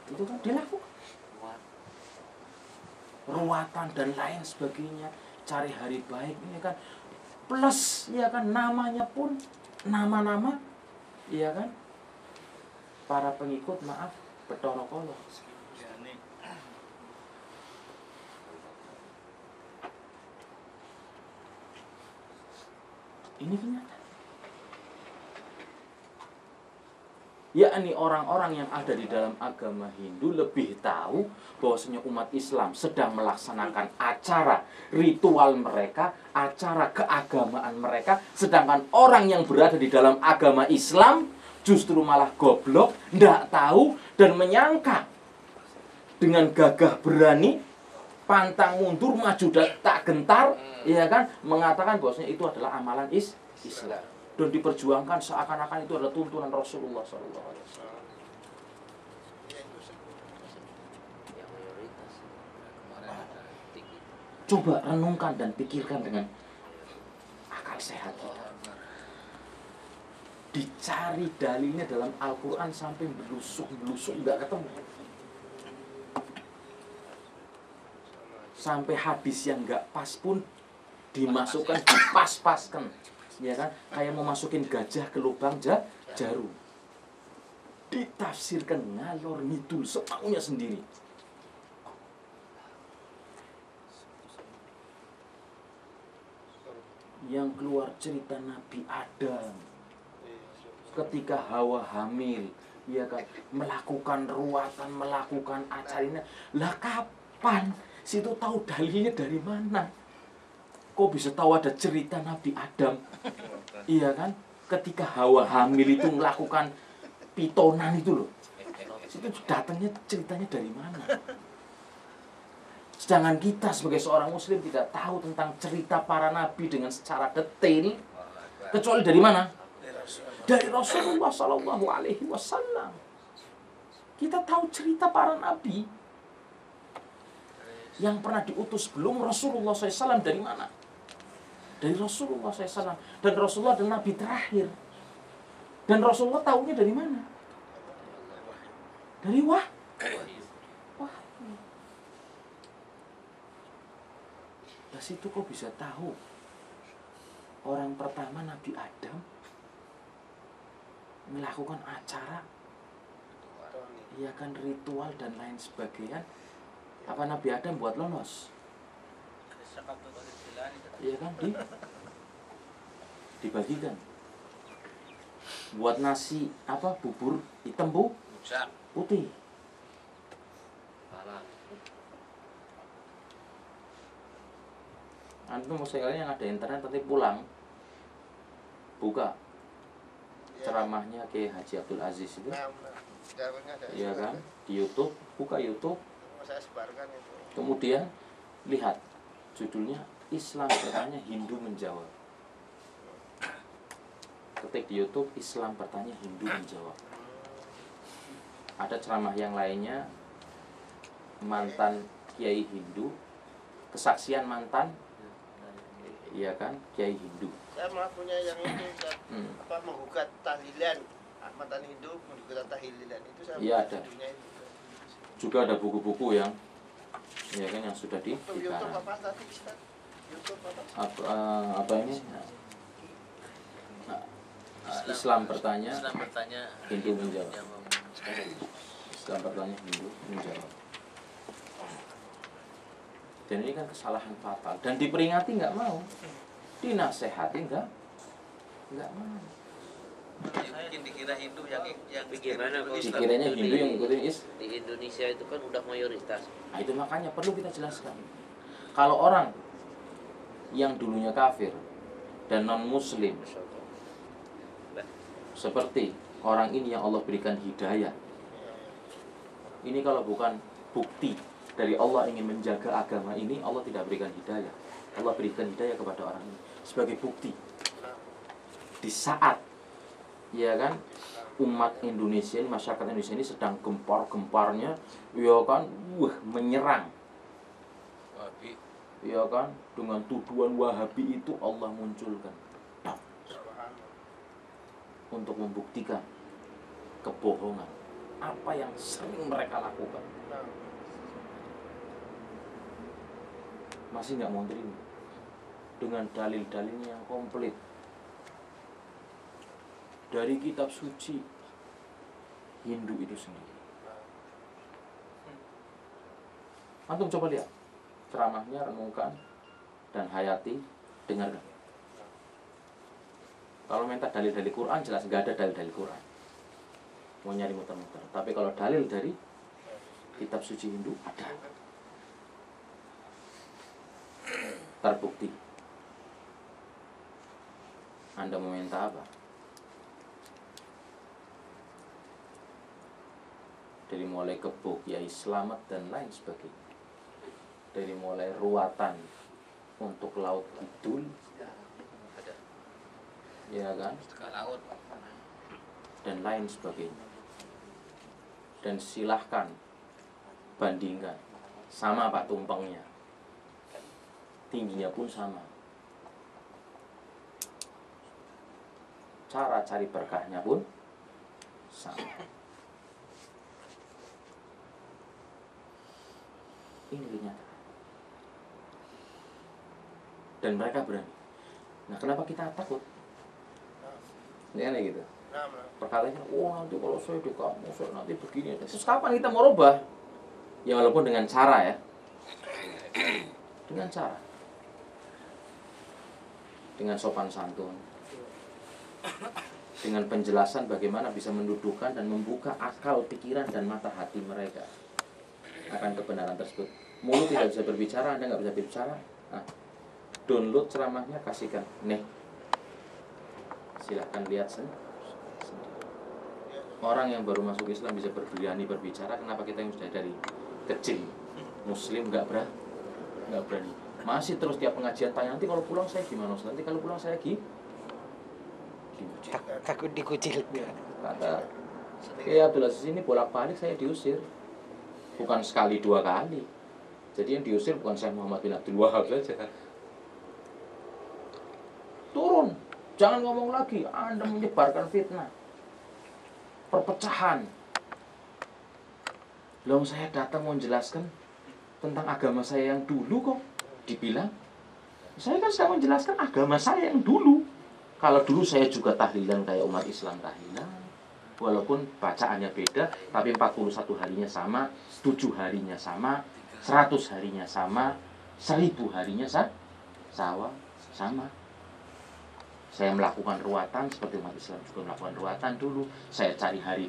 itu kan dilakukan. Ruatan dan lain sebagainya, cari hari baik ini kan, plus ya kan namanya pun nama-nama ya kan para pengikut maaf Bathara Kala. Ini kenyataan. Yakni orang-orang yang ada di dalam agama Hindu lebih tahu bahwasanya umat Islam sedang melaksanakan acara ritual mereka, acara keagamaan mereka, sedangkan orang yang berada di dalam agama Islam justru malah goblok, ndak tahu dan menyangka dengan gagah berani, pantang mundur, maju tak gentar, ya kan, mengatakan bahwasanya itu adalah amalan Islam. Dan diperjuangkan seakan-akan itu adalah tuntunan Rasulullah SAW. Coba renungkan dan pikirkan dengan akal sehat kita. Dicari dalilnya dalam Al-Quran sampai belusuk-belusuk nggak ketemu. Sampai hadis yang nggak pas pun dimasukkan, dipas-paskan. Ya kan, kayak mau masukin gajah ke lubang jarum. Ditafsirkan ngalor ngidul semaunya sendiri. Yang keluar cerita Nabi Adam ketika Hawa hamil, ya kan, melakukan ruatan, melakukan acaranya. Lah kapan? Situ tahu dalilnya dari mana? Kok bisa tahu ada cerita Nabi Adam? Iya kan? Ketika Hawa hamil itu melakukan pitonan itu loh. Itu datangnya ceritanya dari mana? Sedangkan kita sebagai seorang muslim tidak tahu tentang cerita para nabi dengan secara detail. Kecuali dari mana? Dari Rasulullah SAW. Kita tahu cerita para nabi yang pernah diutus belum Rasulullah SAW dari mana? Dari Rasulullah SAW. Dan Rasulullah adalah nabi terakhir. Dan Rasulullah tahunya dari mana? Dari wahyu. Dari situ kok bisa tahu orang pertama Nabi Adam melakukan acara, iya kan, ritual dan lain sebagainya. Apa Nabi Adam buat lolos? Iya kan, dibagikan. Buat nasi apa, bubur hitam putih. Antum sekali yang ada internet nanti pulang buka ceramahnya ke Haji Abdul Aziz itu, iya kan, di YouTube, buka YouTube, kemudian lihat judulnya Islam bertanya, Hindu menjawab. Ketik di YouTube Islam bertanya, Hindu menjawab. Ada ceramah yang lainnya, mantan kiai Hindu, kesaksian mantan, iya kan, kiai Hindu. Saya malah punya yang itu, apa, menggugat tahlilan, mantan Hindu menggugat tahlilan itu saya. Iya ada. Juga ada buku-buku yang, ya kan, yang sudah YouTube apa tadi? YouTube apa ini? Islam bertanya, Hindu menjawab. Islam bertanya, Hindu menjawab. Dan ini kan kesalahan fatal. Dan diperingati nggak mau, dinasehati nggak mau. Mungkin dikira Hindu yang bagaimana kalau dikiranya Hindu yang ikutin di Indonesia itu kan udah mayoritas. Nah itu makanya perlu kita jelaskan. Kalau orang yang dulunya kafir dan non muslim, seperti orang ini yang Allah berikan hidayah, ini kalau bukan bukti dari Allah ingin menjaga agama ini, Allah tidak berikan hidayah. Allah berikan hidayah kepada orang ini sebagai bukti. Di saat, ya kan, umat Indonesia ini, masyarakat Indonesia ini sedang gempar-gemparnya, ya kan, menyerang, ya kan, dengan tuduhan Wahabi itu Allah munculkan untuk membuktikan kebohongan apa yang sering mereka lakukan. Nah, Masih nggak mau terima dengan dalil-dalilnya yang komplit dari kitab suci Hindu itu sendiri. Antum coba lihat ceramahnya, renungkan dan hayati, dengarkan. Kalau minta dalil-dalil Quran jelas nggak ada dalil-dalil Quran, mau nyari muter-muter. Tapi kalau dalil dari kitab suci Hindu ada, terbukti. Anda mau minta apa? Dari mulai kebo Kiai Slamet dan lain sebagainya, dari mulai ruatan untuk laut kidul, Ada. ya kan, Ke laut. dan lain sebagainya. Dan silahkan bandingkan, sama Pak tumpengnya, tingginya pun sama, cara cari berkahnya pun sama. Ini kenyataan. Dan mereka berani. Nah, kenapa kita takut? Ini aneh gitu. nah. Perkataannya, oh nanti kalau saya di kamu, saya nanti begini. Terus kapan kita mau rubah? Ya walaupun dengan cara ya. Dengan cara. Dengan sopan santun. Dengan penjelasan bagaimana bisa mendudukkan dan membuka akal, pikiran, dan mata hati mereka akan kebenaran tersebut. Mulut tidak bisa berbicara, Anda nggak bisa berbicara. Nah, download ceramahnya, kasihkan. Nih, silahkan lihat sendiri. Orang yang baru masuk Islam bisa berani berbicara, kenapa kita yang sudah dari kecil Muslim nggak berani? Masih terus tiap pengajian tanya, nanti kalau pulang saya gimana? Nanti kalau pulang saya Takut dikucil. kata ya Abdul Aziz ini bolak-balik saya diusir, bukan sekali dua kali. Jadi yang diusir bukan saya Muhammad bin Abdul Wahab saja. Turun, jangan ngomong lagi, Anda menyebarkan fitnah, perpecahan. Lalu saya datang mau menjelaskan tentang agama saya yang dulu kok dibilang. Saya kan sedang menjelaskan agama saya yang dulu. Kalau dulu saya juga tahlilan kayak umat Islam tahlilan, walaupun bacaannya beda, tapi 41 harinya sama, 7 harinya sama, 100 harinya sama, 1000 harinya sama. Saya melakukan ruatan seperti umat Islam juga melakukan ruatan dulu. Saya cari hari